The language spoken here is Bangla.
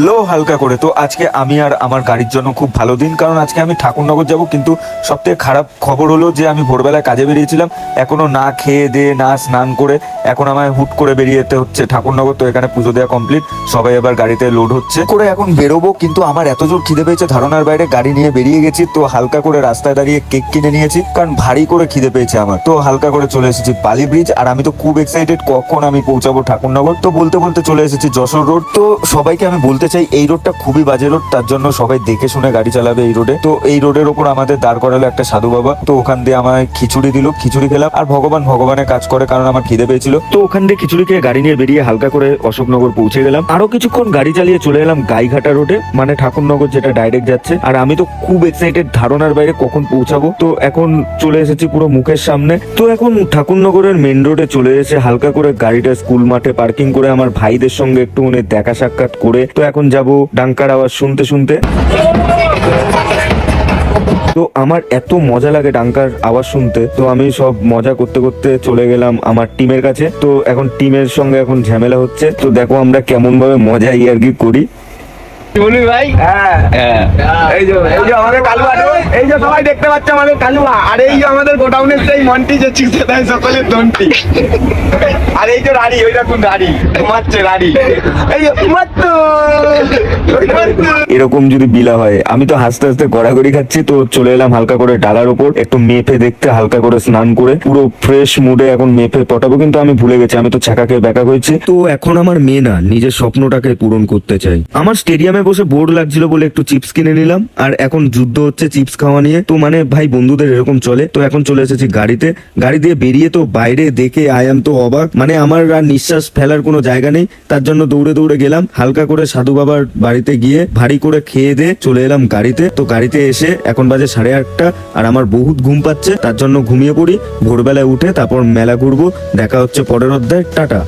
লো হালকা করে। তো আজকে আমি আর আমার গাড়ির জন্য খুব ভালো দিন, কারণ আজকে আমি ঠাকুরনগর যাব। কিন্তু সবথেকে খারাপ খবর হলো যে আমি ভোরবেলায় কাজে বেরিয়েছিলাম, এখনো না খেয়ে দিয়ে না স্নান করে এখন আমায় হুট করে বেরিয়ে যেতে হচ্ছে ঠাকুরনগর। তো এখানে পুজো দেওয়া কমপ্লিট, সবাই এবার গাড়িতে লোড হচ্ছে করে এখন বেরোবো। কিন্তু আমার এত জোর খিদে পেয়েছে, ধারণার বাইরে, গাড়ি নিয়ে বেরিয়ে গেছি। তো হালকা করে রাস্তায় দাঁড়িয়ে কেক কিনে নিয়েছি, কারণ ভারী করে খিদে পেয়েছে আমার। তো হালকা করে চলে এসেছি বালি ব্রিজ, আর আমি তো খুব এক্সাইটেড কখন আমি পৌঁছাবো ঠাকুরনগর। তো বলতে বলতে চলে এসেছি যশোর রোড। তো সবাইকে আমি বলতে চাই এই রোডটা খুবই বাজে রোড, তার জন্য সবাই দেখে শুনে গাড়ি চালাবে এই রোডে। তো এই রোডের ওপর আমাদের দাঁড় করালো একটা সাধু বাবা। তো ওখান দিয়ে আমায় খিচুড়ি দিল, খিচুড়ি খেলাম। আর ভগবানের কাজ করে, কারণ আমার খিদে পেয়েছিল। তো ওখান দিয়ে খিচুড়ি খেয়ে গাড়ি নিয়ে বেরিয়ে হালকা করে অশোকনগর পৌঁছে গেলাম। আরো কিছুক্ষণ গাড়ি চালিয়ে চলে এলাম গাইঘাটা রোডে, মানে ঠাকুরনগর যেটা ডাইরেক্ট যাচ্ছে। আর আমি তো খুব এক্সাইটেড, ধারণার বাইরে কখন পৌঁছাবো। তো এখন চলে এসেছি পুরো মুখের সামনে। তো এখন ঠাকুরনগরের মেন রোডে চলে এসে হালকা করে গাড়িটা স্কুল মাঠে পার্কিং করে আমার ভাইদের সঙ্গে একটু দেখা সাক্ষাৎ করে তো এখন যাব ডাঙ্কার আওয়াজ শুনতে শুনতে। তো আমার এত মজা লাগে ডাঙ্কার আওয়াজ শুনতে, তো আমি সব মজা করতে করতে চলে গেলাম আমার টিমের কাছে। তো এখন টিমের সঙ্গে এখন ঝামেলা হচ্ছে, তো দেখো আমরা কেমন ভাবে মজা ইয়ার্কি করি। বলি ভাই, এই যে আমাদের কালুয়া, এই যে সবাই দেখতে পাচ্ছে আমাদের কালুয়া, আর এই যে আমাদের গোডাউনের সেই মন্টি যে চিকতে দেয় সকলের দন্টি, আর এই যে রাড়ি, ওই দেখুন রাড়ি মারছে, রাড়ি এই যে মারতো। এরকম যদি বিলা হয়, আমি তো হাসতে হাসতে গড়াগড়ি খাচ্ছি। তো চলে এলাম হালকা করে ডালার ওপর একটু মেপে দেখতে, হালকা করে স্নান করে পুরো ফ্রেশ মুডে এখন মেপে পটাবো। কিন্তু আমি ভুলে গেছি, আমি তো ছাকাকে ব্যাকা হয়েছি। তো এখন আমার মেয়ে না, নিজের স্বপ্নটাকে পূরণ করতে চাই। আমার স্টেডিয়ামে বসে বোর লাগছিল বলে একটু চিপস কিনে নিলাম, আর এখন যুদ্ধ হচ্ছে চিপস খাওয়া নিয়ে। তো মানে ভাই বন্ধুদের এরকম চলে। তো এখন চলে এসেছি গাড়িতে, গাড়ি দিয়ে বেরিয়ে তো বাইরে দেখে আই এম তো অবাক, মানে আমার আর নিঃশ্বাস ফেলার কোনো জায়গা নেই। তার জন্য দৌড়ে দৌড়ে গেলাম হালকা করে সাধু বাবার বাড়িতে গিয়ে ভারী করে খেয়ে দিয়ে চলে এলাম গাড়িতে। তো গাড়িতে এসে এখন বাজে 8:30, আর আমার বহুত ঘুম পাচ্ছে, তার জন্য ঘুমিয়ে পড়ি। ভোরবেলায় উঠে তারপর মেলা ঘুরবো। দেখা হচ্ছে পরের অধ্যায়, টাটা।